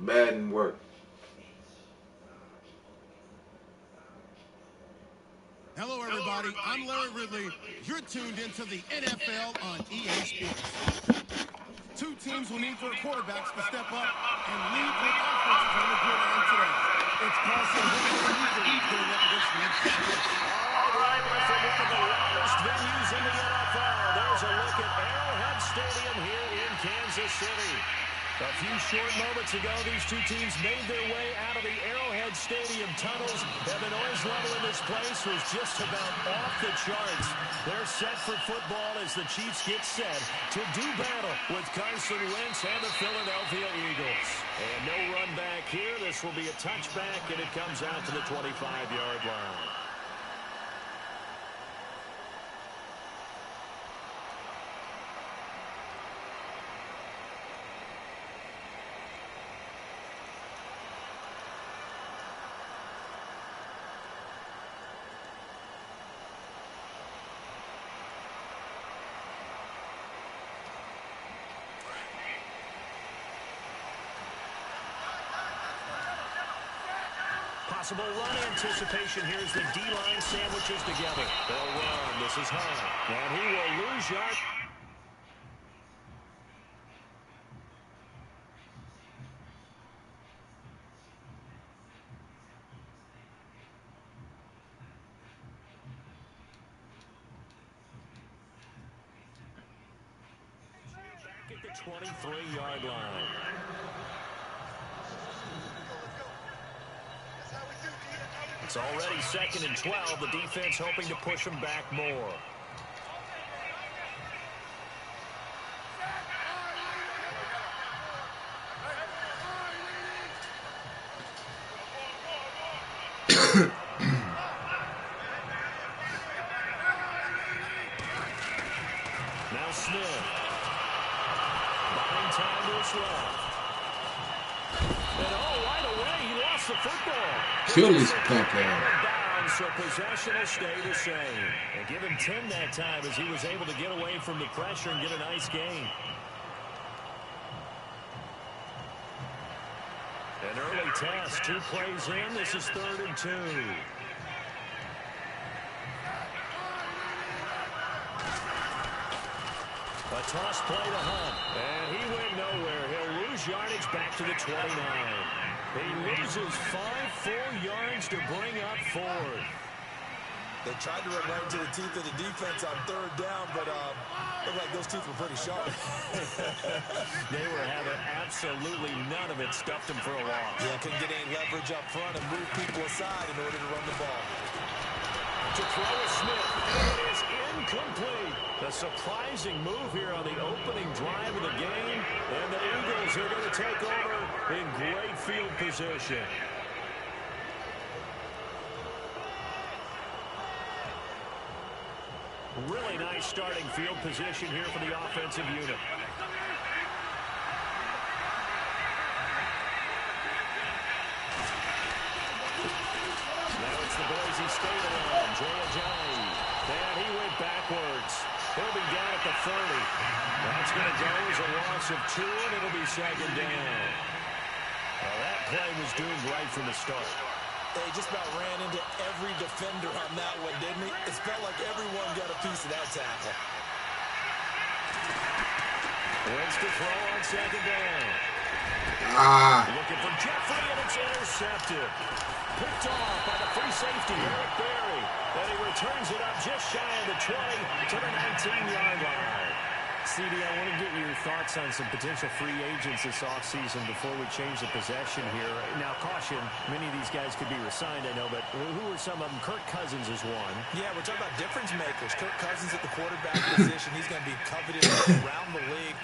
Madden work. Hello, everybody. I'm Larry Ridley. You're tuned into the NFL on EA Sports. Two teams will need their quarterbacks to step up and lead their offenses on the gridiron today. It's Carson Wentz and the Eagles going up against the Chiefs. All right, from one of the loudest venues in the NFL, there's a look at Arrowhead Stadium here in Kansas City. A few short moments ago, these two teams made their way out of the Arrowhead Stadium tunnels, and the noise level in this place was just about off the charts. They're set for football as the Chiefs get set to do battle with Carson Wentz and the Philadelphia Eagles. And no run back here. This will be a touchback, and it comes out to the 25-yard line. Possible run anticipation here as the D-line sandwiches together. They'll run. This is high. And he will lose yard. Back at the 23-yard line. It's already 2nd and 12. The defense hoping to push them back more. Now Smith. Buying time to his left. And right away, he lost the football. Kill this punk. So possession will stay the same. And give him 10 that time as he was able to get away from the pressure and get a nice gain. An early test. 2 plays in. This is 3rd and 2. A toss play to Hunt. And he went nowhere. He'll lose yardage back to the 29. He loses 4 yards to bring up 4th. They tried to run right into the teeth of the defense on 3rd down, but looked like those teeth were pretty sharp. They were having absolutely none of it. Stuffed them for a loss. Yeah, couldn't get any leverage up front and move people aside in order to run the ball. To throw a Smith. It is incomplete. A surprising move here on the opening drive of the game. And the Eagles are going to take over in great field position. Really nice starting field position here for the offensive unit. Now it's the Boise State line. Jay Ajayi. And he went backwards. He'll be down at the 30. That's going to go as a loss of 2, and it'll be 2nd down. Well, that play was doomed right from the start. He just about ran into every defender on that one, didn't he? It felt like everyone got a piece of that tackle. Wins to throw on 2nd down. Looking for Jeffrey, and it's intercepted. Picked off by the free safety, Eric Berry. And he returns it up just shy of the 20 to the 19-yard line. CD, I want to get your thoughts on some potential free agents this offseason before we change the possession here. Now, caution, many of these guys could be re-signed, I know, but who are some of them? Kirk Cousins is one. Yeah, we're talking about difference makers. Kirk Cousins at the quarterback position. He's going to be coveted around the league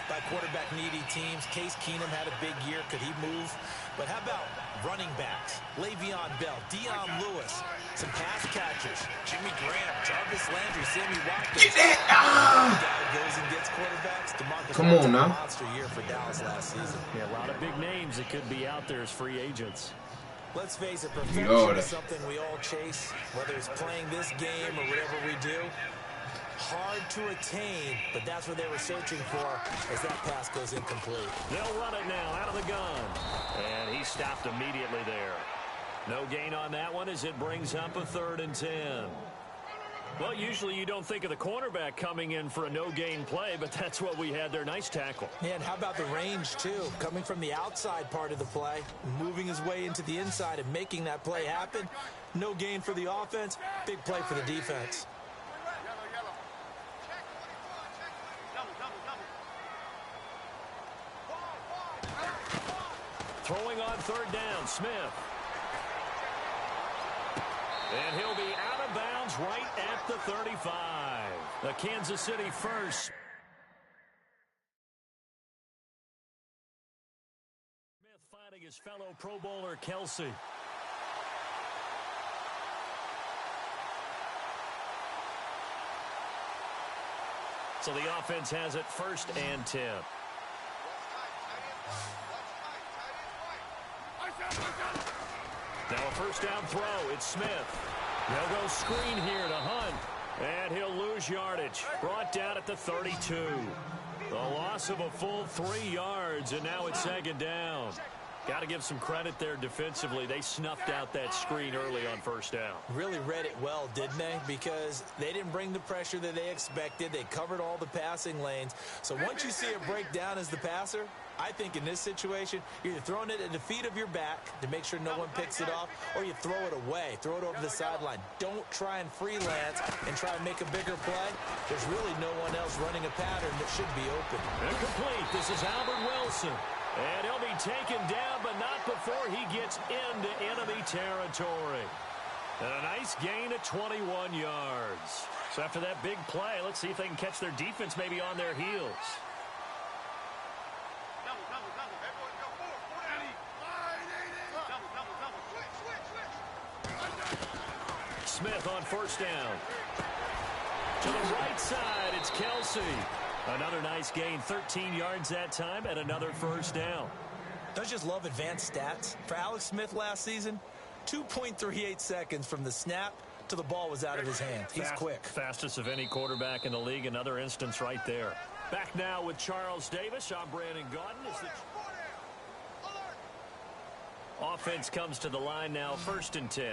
by quarterback-needy teams. Case Keenum had a big year. Could he move? But how about running backs? Le'Veon Bell, Dion Lewis, some pass catchers. Jimmy Graham, Jarvis Landry, Sammy Watkins. Get that! Guy goes and gets quarterbacks. Come on now. Monster year for Dallas last season. Yeah, a lot of big names that could be out there as free agents. Let's face it, perfection is something we all chase, whether it's playing this game or whatever we do. Hard to attain, but that's what they were searching for as that pass goes incomplete. They'll run it now out of the gun. And he stopped immediately there. No gain on that one as it brings up a 3rd and 10. Well, usually you don't think of the cornerback coming in for a no-gain play, but that's what we had there. Nice tackle. Yeah, and how about the range, too? Coming from the outside part of the play, moving his way into the inside and making that play happen. No gain for the offense, big play for the defense. Throwing on 3rd down, Smith. And he'll be out of bounds right at the 35. The Kansas City first. Smith finding his fellow Pro Bowler Kelsey. So the offense has it 1st and 10. Now a 1st down throw. It's Smith. They'll go screen here to Hunt. And he'll lose yardage. Brought down at the 32. The loss of a full 3 yards, and now it's 2nd down. Got to give some credit there defensively. They snuffed out that screen early on 1st down. Really read it well, didn't they? Because they didn't bring the pressure that they expected. They covered all the passing lanes. So once you see it break down as the passer, I think in this situation, you're either throwing it at the feet of your back to make sure no one picks it off, or you throw it away, throw it over the sideline. Don't try and freelance and try and make a bigger play. There's really no one else running a pattern that should be open. Incomplete. This is Albert Wilson. And he'll be taken down, but not before he gets into enemy territory. And a nice gain of 21 yards. So after that big play, let's see if they can catch their defense maybe on their heels. Smith on 1st down. To the right side, it's Kelsey. Another nice gain, 13 yards that time, and another 1st down. Don't you just love advanced stats? For Alex Smith last season, 2.38 seconds from the snap to the ball was out of his hand. He's quick. Fastest of any quarterback in the league. Another instance right there. Back now with Charles Davis. I'm Brandon Gaudin. Offense comes to the line now, 1st and 10.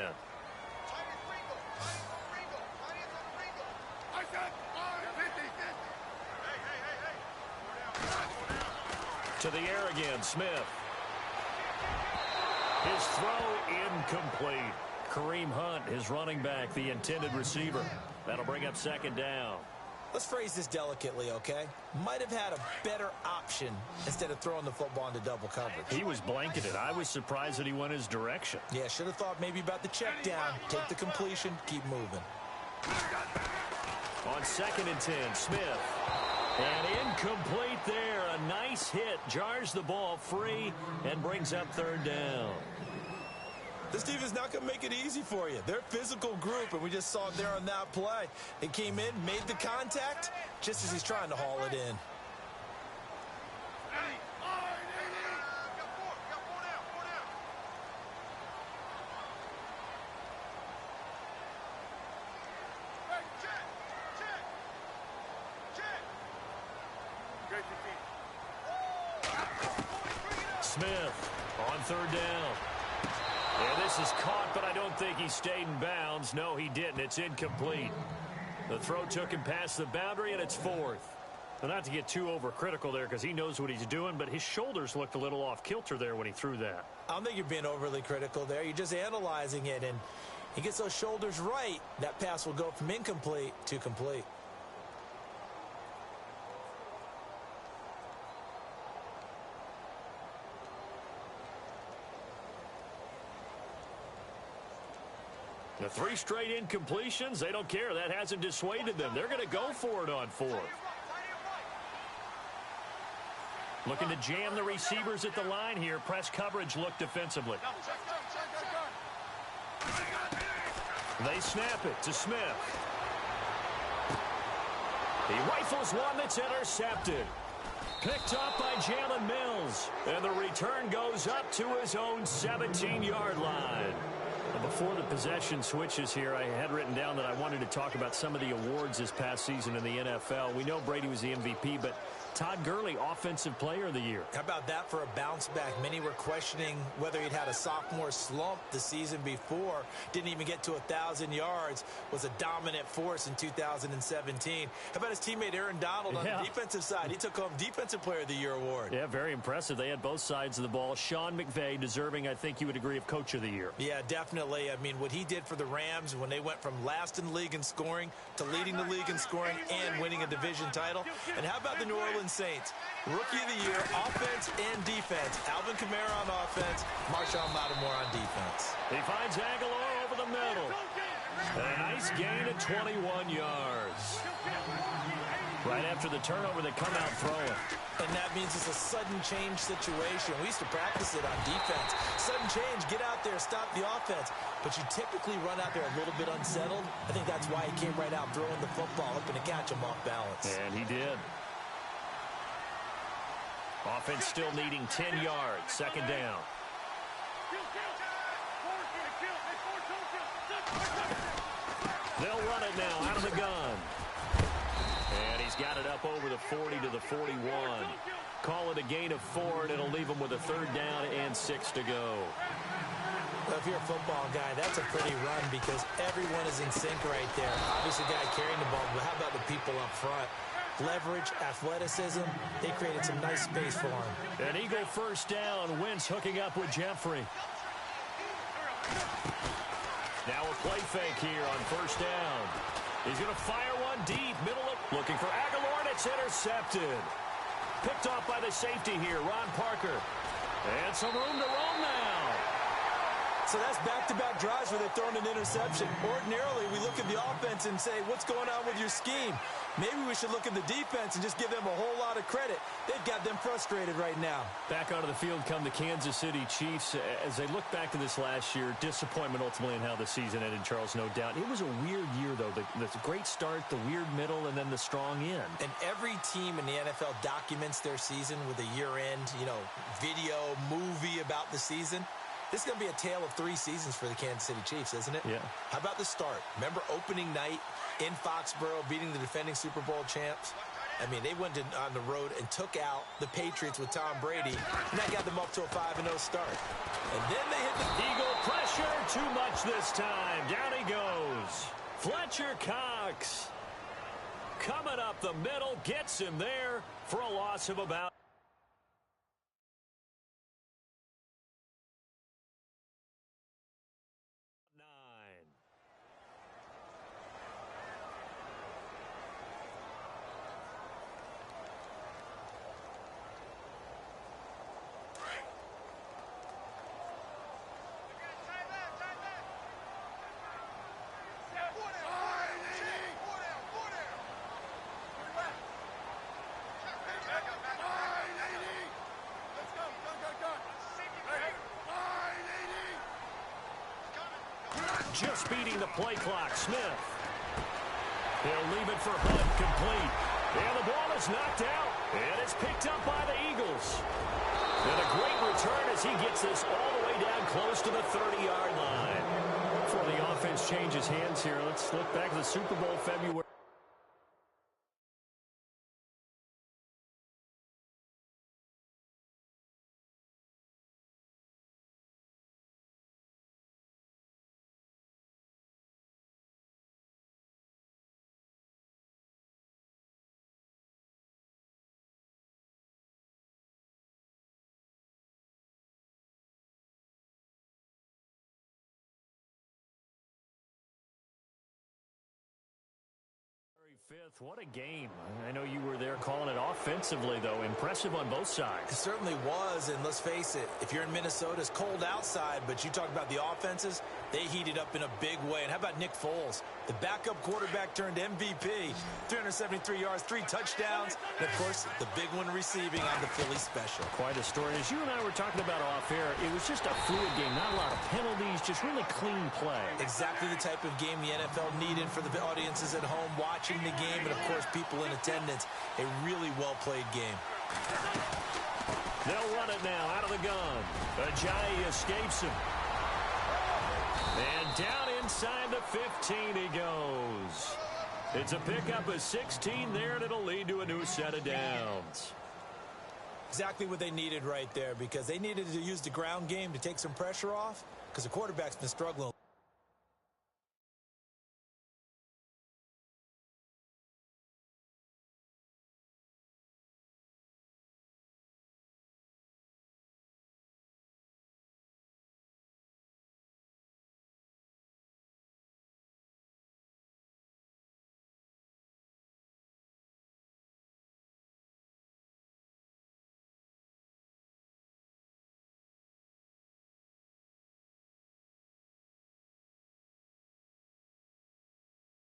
To the air again, Smith. His throw incomplete. Kareem Hunt, his running back, the intended receiver. That'll bring up 2nd down. Let's phrase this delicately, okay? Might have had a better option instead of throwing the football into double coverage. He was blanketed. I was surprised that he went his direction. Yeah, should have thought maybe about the check down. Take the completion, keep moving. On 2nd and 10, Smith. And incomplete there. A nice hit. Jars the ball free and brings up 3rd down. This defense is not going to make it easy for you. They're a physical group, and we just saw it there on that play. It came in, made the contact, just as he's trying to haul it in. Smith on 3rd down. And this is caught, but I don't think he stayed in bounds. No, he didn't. It's incomplete. The throw took him past the boundary, and it's 4th. Well, not to get too overcritical there because he knows what he's doing, but his shoulders looked a little off kilter there when he threw that. I don't think you're being overly critical there. You're just analyzing it, and he gets those shoulders right. That pass will go from incomplete to complete. The 3 straight incompletions, they don't care. That hasn't dissuaded them. They're going to go for it on 4th. Looking to jam the receivers at the line here. Press coverage look defensively. They snap it to Smith. He rifles one that's intercepted. Picked up by Jalen Mills. And the return goes up to his own 17-yard line. Before the possession switches here, I had written down that I wanted to talk about some of the awards this past season in the NFL. We know Brady was the MVP, but Todd Gurley, Offensive Player of the Year. How about that for a bounce back? Many were questioning whether he'd had a sophomore slump the season before. Didn't even get to 1,000 yards. Was a dominant force in 2017. How about his teammate Aaron Donald on the defensive side? He took home Defensive Player of the Year award. Yeah, very impressive. They had both sides of the ball. Sean McVay deserving, I think you would agree, of Coach of the Year. Yeah, definitely. I mean, what he did for the Rams when they went from last in the league in scoring to leading the league in scoring and winning a division title. And how about the New Orleans Saints? Rookie of the Year, offense and defense. Alvin Kamara on offense, Marshawn Lattimore on defense. He finds Aguilar over the middle. A nice gain of 21 yards. Right after the turnover, they come out throwing. And that means it's a sudden change situation. We used to practice it on defense. Sudden change, get out there, stop the offense. But you typically run out there a little bit unsettled. I think that's why he came right out throwing the football, hoping to catch him off balance. And he did. Offense still needing 10 yards. Second down. They'll run it now out of the gun. And he's got it up over the 40 to the 41. Call it a gain of 4, and it'll leave him with a 3rd down and 6 to go. Well, if you're a football guy, that's a pretty run because everyone is in sync right there. Obviously, the guy carrying the ball, but how about the people up front? Leverage, athleticism, they created some nice space for him. An Eagle first down. Wentz hooking up with Jeffrey. Now a play fake here on first down. He's going to fire one deep, middle of, looking for Aguilar, and it's intercepted. Picked off by the safety here, Ron Parker. And some room to roam now. So that's back-to-back drives where they're throwing an interception. Ordinarily, we look at the offense and say, what's going on with your scheme? Maybe we should look at the defense and just give them a whole lot of credit. They've got them frustrated right now. Back onto the field come the Kansas City Chiefs. As they look back to this last year, disappointment ultimately in how the season ended, Charles, no doubt. It was a weird year, though. The great start, the weird middle, and then the strong end. And every team in the NFL documents their season with a year-end, video, movie about the season. This is going to be a tale of 3 seasons for the Kansas City Chiefs, isn't it? Yeah. How about the start? Remember opening night in Foxborough, beating the defending Super Bowl champs? I mean, they went on the road and took out the Patriots with Tom Brady, and that got them up to a 5-0 start. And then they hit the Eagle pressure. Too much this time. Down he goes. Fletcher Cox coming up the middle, gets him there for a loss of about 9. Just beating the play clock, Smith. He'll leave it for Hunt, complete. And the ball is knocked out. And it's picked up by the Eagles. And a great return as he gets this all the way down close to the 30-yard line. Before the offense changes hands here, let's look back to the Super Bowl February. Fifth, what a game. I know you were there calling it off. offensively, though. Impressive on both sides. It certainly was, and let's face it, if you're in Minnesota, it's cold outside, but you talk about the offenses, they heated up in a big way. And how about Nick Foles? The backup quarterback turned MVP, 373 yards, 3 touchdowns, and, of course, the big one receiving on the Philly special. Quite a story. As you and I were talking about off air, it was just a fluid game, not a lot of penalties, just really clean play. Exactly the type of game the NFL needed for the audiences at home watching the game, and, of course, people in attendance. A really well-played game. They'll run it now out of the gun. Ajayi escapes him. And down inside the 15 he goes. It's a pickup of 16 there, and it'll lead to a new set of downs. Exactly what they needed right there, because they needed to use the ground game to take some pressure off, because the quarterback's been struggling.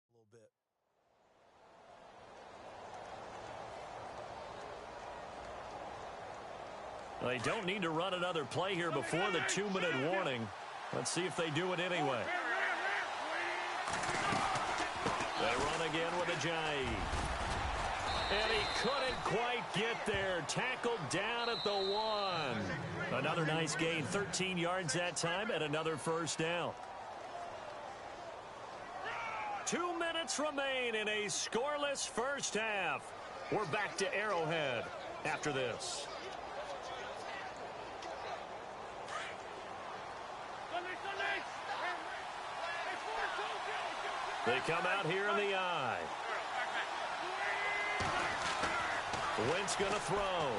A little bit. They don't need to run another play here before the 2-minute warning. Let's see if they do it anyway. They run again with Ajayi. And he couldn't quite get there. Tackled down at the 1. Another nice gain, 13 yards that time, and another first down. 2 minutes remain in a scoreless first half. We're back to Arrowhead after this. They come out here in the I. Wentz going to throw.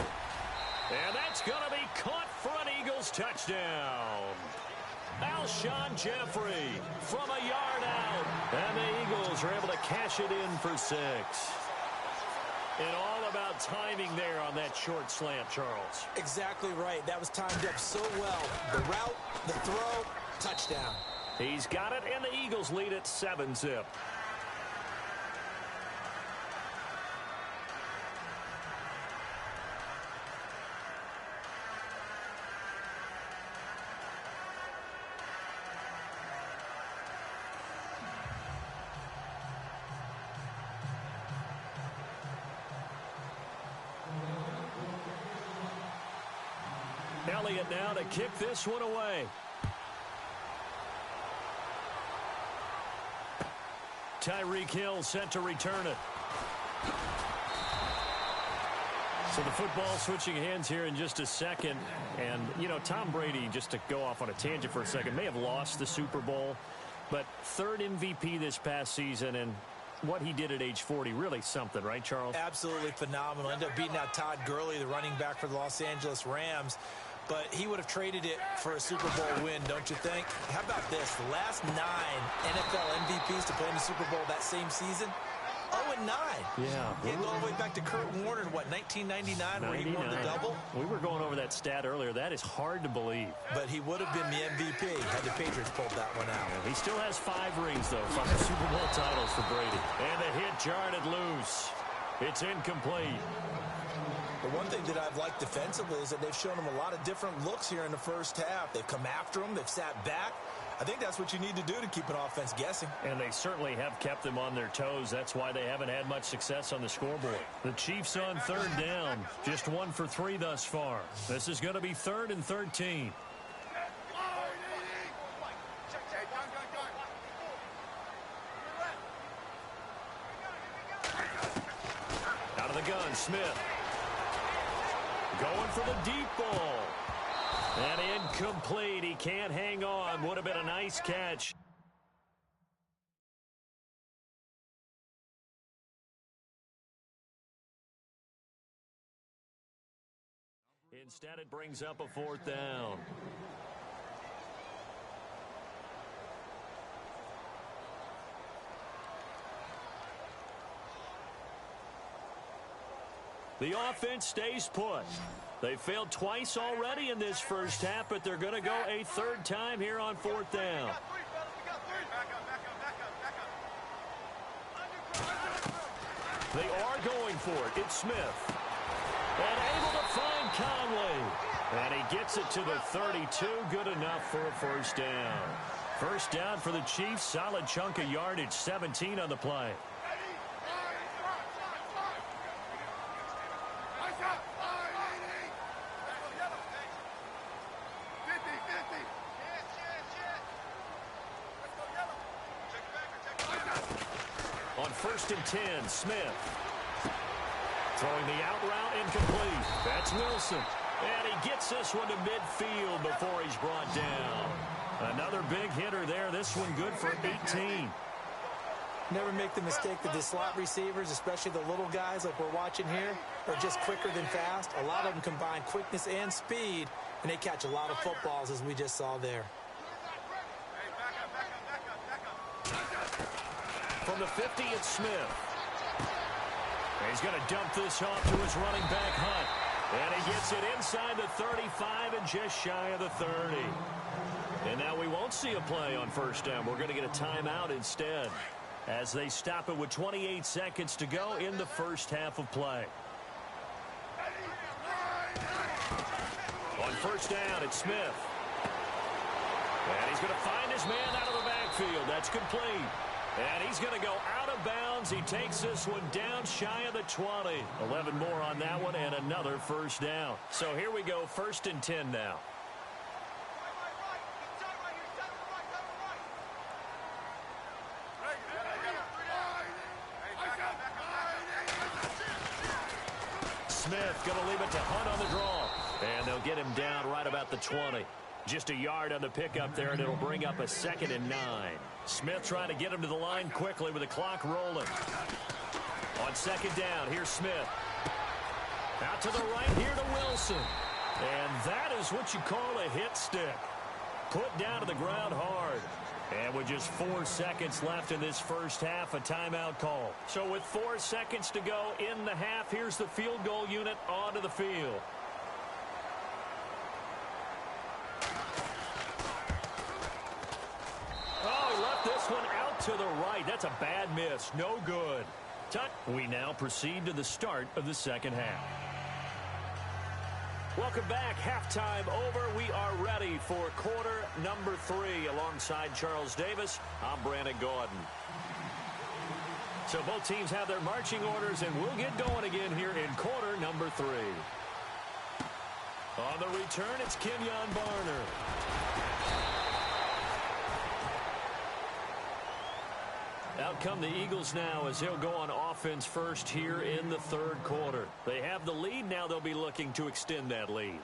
And that's going to be caught for an Eagles touchdown. Alshon Jeffrey from a yard out. And the Eagles are able to cash it in for 6. And all about timing there on that short slant, Charles. Exactly right. That was timed up so well. The route, the throw, touchdown. He's got it, and the Eagles lead at 7-zip. Elliott now to kick this one away. Tyreek Hill set to return it. So the football switching hands here in just a second. And, you know, Tom Brady, just to go off on a tangent for a second, may have lost the Super Bowl. But 3rd MVP this past season, and what he did at age 40, really something, right, Charles? Absolutely phenomenal. Ended up beating out Todd Gurley, the running back for the Los Angeles Rams. But he would have traded it for a Super Bowl win, don't you think? How about this? The last 9 NFL MVPs to play in the Super Bowl that same season, 0-9. Yeah. He had to go all the way back to Kurt Warner in, what, 1999, where he won the double? We were going over that stat earlier. That is hard to believe. But he would have been the MVP had the Patriots pulled that one out. He still has 5 rings, though. 5 Super Bowl titles for Brady. And the hit jarred it loose. It's incomplete. The one thing that I've liked defensively is that they've shown him a lot of different looks here in the first half. They've come after him. They've sat back. I think that's what you need to do to keep an offense guessing. And they certainly have kept them on their toes. That's why they haven't had much success on the scoreboard. The Chiefs on 3rd down. Just 1 for 3 thus far. This is going to be 3rd and 13. Out of the gun, Smith. Going for the deep ball. And incomplete. He can't hang on. Would have been a nice catch. Instead, it brings up a 4th down. The offense stays put. They failed twice already in this first half, but they're going to go a third time here on fourth down. They are going for it. It's Smith. And able to find Conley. And he gets it to the 32. Good enough for a first down. First down for the Chiefs. Solid chunk of yardage. 17 on the play. On 1st and 10, Smith. Throwing the out route incomplete. That's Wilson. And he gets this one to midfield before he's brought down. Another big hitter there. This one good for 18. Never make the mistake that the slot receivers, especially the little guys like we're watching here, are just quicker than fast. A lot of them combine quickness and speed, and they catch a lot of footballs, as we just saw there. From the 50, it's Smith. He's going to dump this off to his running back, Hunt. And he gets it inside the 35 and just shy of the 30. And now we won't see a play on first down. We're going to get a timeout instead as they stop it with 28 seconds to go in the first half of play. On first down, it's Smith. And he's going to find his man out of the backfield. That's complete. And he's going to go out of bounds. He takes this one down shy of the 20. 11 more on that one and another first down. So here we go, 1st and 10 now. Smith going to leave it to Hunt on the draw. And they'll get him down right about the 20. Just a yard on the pickup there, and it'll bring up a 2nd and 9. Smith trying to get him to the line quickly with the clock rolling. On 2nd down, here's Smith. Out to the right here to Wilson. And that is what you call a hit stick. Put down to the ground hard. And with just 4 seconds left in this first half, a timeout call. So with 4 seconds to go in the half, here's the field goal unit onto the field. Oh, he left this one out to the right. That's a bad miss. No good. We now proceed to the start of the second half. Welcome back. Halftime over. We are ready for quarter number 3 alongside Charles Davis. I'm Brandon Gordon. So both teams have their marching orders, and we'll get going again here in quarter number 3. On the return, it's Kenyon Barner. Out come the Eagles now as he'll go on offense first here in the third quarter. They have the lead. Now they'll be looking to extend that lead.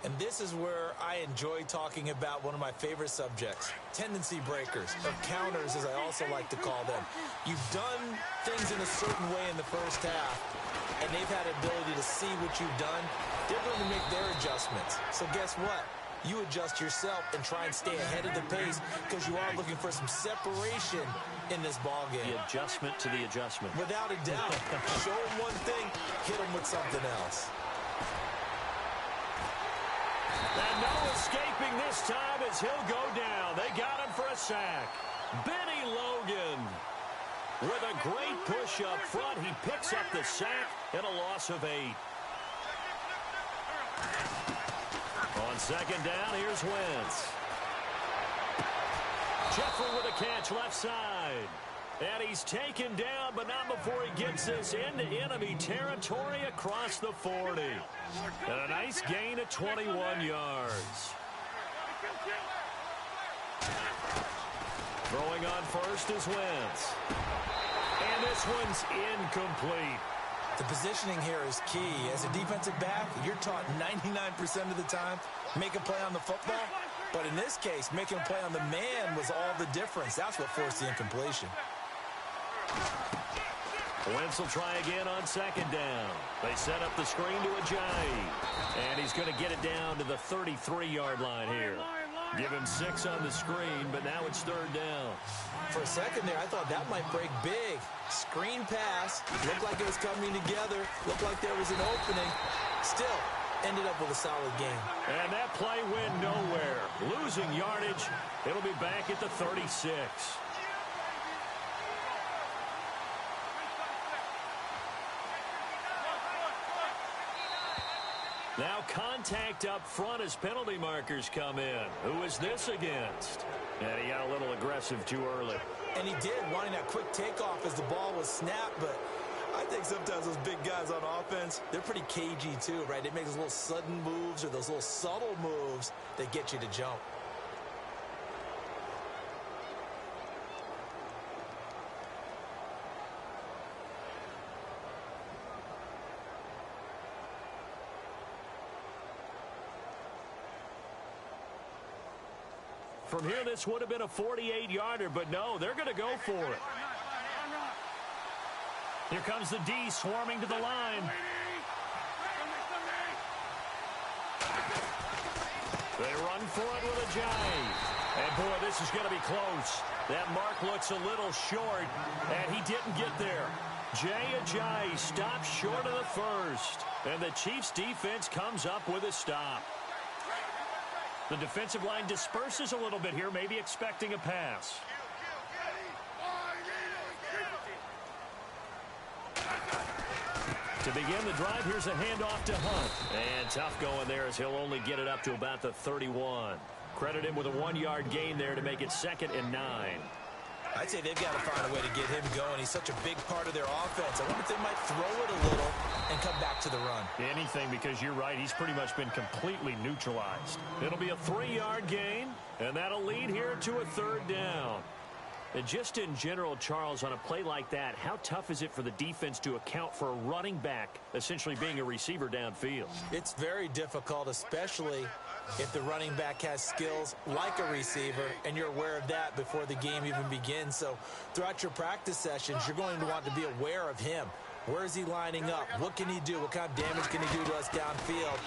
And this is where I enjoy talking about one of my favorite subjects, tendency breakers, or counters as I also like to call them. You've done things in a certain way in the first half, and they've had ability to see what you've done. They're going to make their adjustments. So guess what? You adjust yourself and try and stay ahead of the pace because you are looking for some separation in this ball game. The adjustment to the adjustment. Without a doubt. Show them one thing, hit them with something else. And no escaping this time as he'll go down. They got him for a sack. Benny Logan with a great push up front. He picks up the sack and a loss of 8. On second down, here's Wentz. Jeffrey with a catch left side. And he's taken down, but not before he gets this into enemy territory across the 40. And a nice gain of 21 yards. Throwing on first is Wentz. And this one's incomplete. The positioning here is key. As a defensive back, you're taught 99% of the time, make a play on the football. But in this case, making a play on the man was all the difference. That's what forced the incompletion. Wentz will try again on second down. They set up the screen to Ajayi. And he's going to get it down to the 33-yard line here. Give him 6 on the screen, but now it's 3rd down. For a second there, I thought that might break big. Screen pass. Looked like it was coming together. Looked like there was an opening. Still, ended up with a solid game. And that play went nowhere. Losing yardage. It'll be back at the 36. Now contact up front as penalty markers come in. Who is this against? And he got a little aggressive too early. And he did, wanting that quick takeoff as the ball was snapped, but I think sometimes those big guys on offense, they're pretty cagey too, right? They make those little sudden moves or those little subtle moves that get you to jump. From here, this would have been a 48-yarder, but no, they're going to go for it. Here comes the D swarming to the line. They run for it with a jive. And, boy, this is going to be close. That mark looks a little short, and he didn't get there. Jay Ajayi stops short of the first, and the Chiefs' defense comes up with a stop. The defensive line disperses a little bit here, maybe expecting a pass. To begin the drive, here's a handoff to Hunt. And tough going there as he'll only get it up to about the 31. Credit him with a 1-yard gain there to make it 2nd and 9. I'd say they've got to find a way to get him going. He's such a big part of their offense. I wonder if they might throw it a little and come back to the run. Anything, because you're right. He's pretty much been completely neutralized. It'll be a 3-yard gain, and that'll lead here to a 3rd down. And just in general, Charles, on a play like that, how tough is it for the defense to account for a running back essentially being a receiver downfield? It's very difficult, especially if the running back has skills like a receiver, and you're aware of that before the game even begins. So throughout your practice sessions, you're going to want to be aware of him. Where is he lining up? What can he do? What kind of damage can he do to us downfield?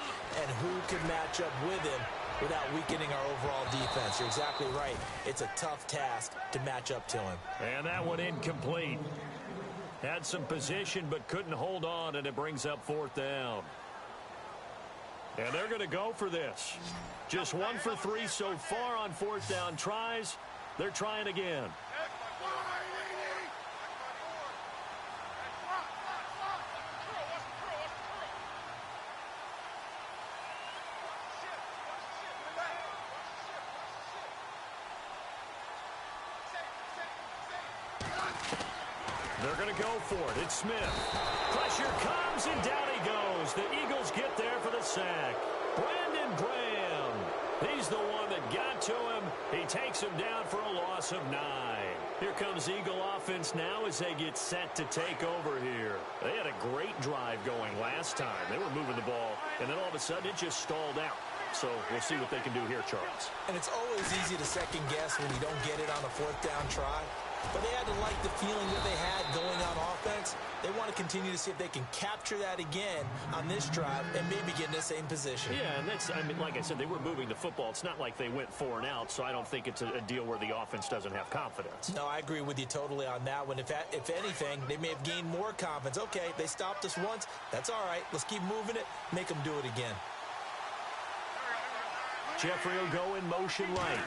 And who can match up with him without weakening our overall defense? You're exactly right. It's a tough task to match up to him. And that one incomplete. Had some position but couldn't hold on, and it brings up 4th down. And they're going to go for this. Just 1 for 3 so far on 4th down tries. They're trying again. They're going to go for it. It's Smith. Pressure comes, and down he goes. The Eagles get there for the sack. Brandon Graham. He's the one that got to him. He takes him down for a loss of 9. Here comes Eagle offense now as they get set to take over here. They had a great drive going last time. They were moving the ball, and then all of a sudden it just stalled out. So we'll see what they can do here, Charles. And it's always easy to second guess when you don't get it on a 4th down try. But they had to like the feeling that they had going on offense. They want to continue to see if they can capture that again on this drive and maybe get in the same position. Yeah, and that's, I mean, like I said, they were moving the football. It's not like they went 4 and out, so I don't think it's a deal where the offense doesn't have confidence. No, I agree with you totally on that one. If anything, they may have gained more confidence. Okay, they stopped us once. That's all right. Let's keep moving it. Make them do it again. Jeffrey will go in motion right.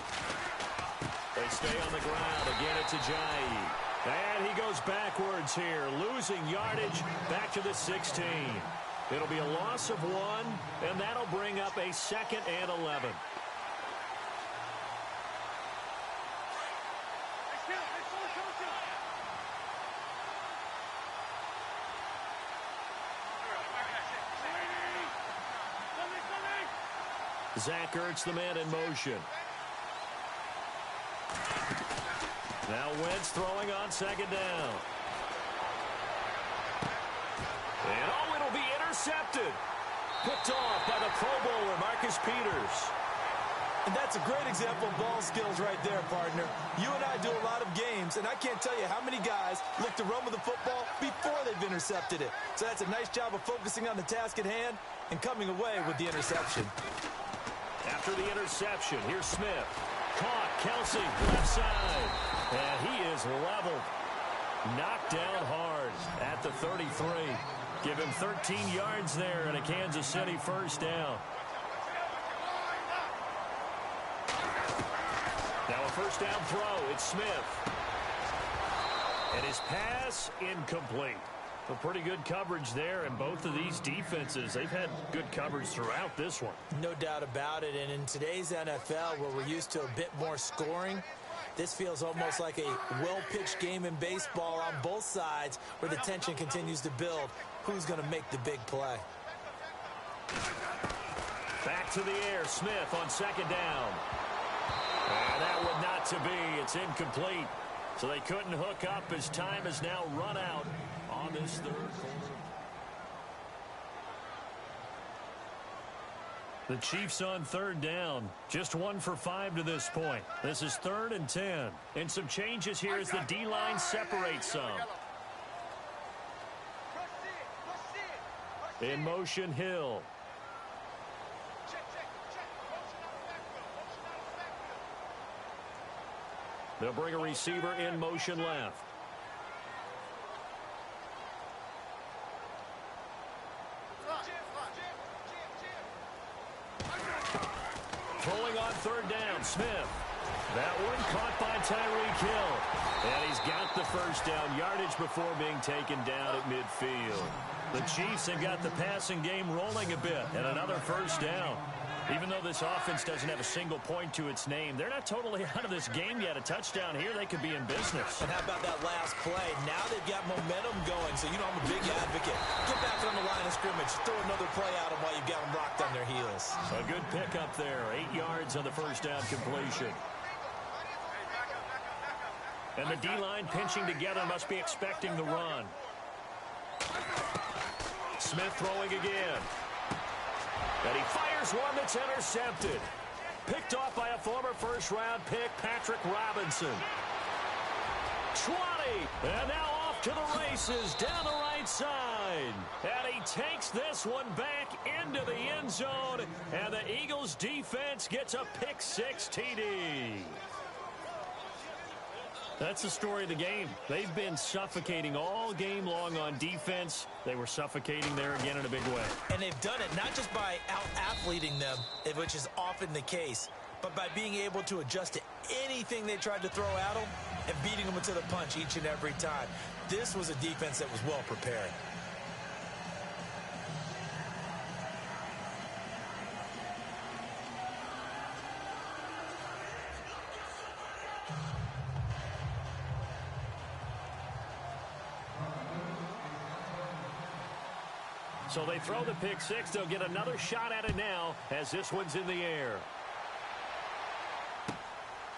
They stay on the ground. Again, it's Ajayi. And he goes backwards here, losing yardage back to the 16. It'll be a loss of 1, and that'll bring up a 2nd and 11. Zach Ertz, the man in motion. Now Wentz throwing on 2nd down. And oh, it'll be intercepted. Picked off by the Pro Bowler, Marcus Peters. And that's a great example of ball skills right there, partner. You and I do a lot of games, and I can't tell you how many guys look to run with the football before they've intercepted it. So that's a nice job of focusing on the task at hand and coming away with the interception. After the interception, here's Smith. Caught, Kelsey, left side. And he is leveled. Knocked down hard at the 33. Give him 13 yards there and a Kansas City first down. Now a first down throw. It's Smith. And his pass incomplete. A pretty good coverage there, and both of these defenses, they've had good coverage throughout this one. No doubt about it, and in today's NFL, where we're used to a bit more scoring, this feels almost like a well-pitched game in baseball on both sides where the tension continues to build. Who's going to make the big play? Back to the air, Smith on second down. And that one not to be. It's incomplete. So they couldn't hook up as time has now run out on this third quarter. The Chiefs on third down. Just 1 for 5 to this point. This is 3rd and 10. And some changes here as the D-line separates some. In motion, Hill. They'll bring a receiver in motion left. Throwing on third down, Smith. That one caught by Tyreek Hill. And he's got the first down yardage before being taken down at midfield. The Chiefs have got the passing game rolling a bit, and another first down. Even though this offense doesn't have a single point to its name, they're not totally out of this game yet. A touchdown here, they could be in business. And how about that last play? Now they've got momentum going, so you know I'm a big advocate. Get back on the line of scrimmage. Throw another play at them while you've got them rocked on their heels. A good pickup there. 8 yards on the first down completion. And the D-line pinching together must be expecting the run. Smith throwing again. And he fires one that's intercepted. Picked off by a former first-round pick, Patrick Robinson. 20. And now off to the races down the right side. And he takes this one back into the end zone. And the Eagles defense gets a pick-6 TD. That's the story of the game. They've been suffocating all game long on defense. They were suffocating there again in a big way. And they've done it not just by out-athleting them, which is often the case, but by being able to adjust to anything they tried to throw at them and beating them to the punch each and every time. This was a defense that was well prepared. So they throw the pick-6. They'll get another shot at it now as this one's in the air.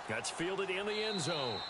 That's fielded in the end zone.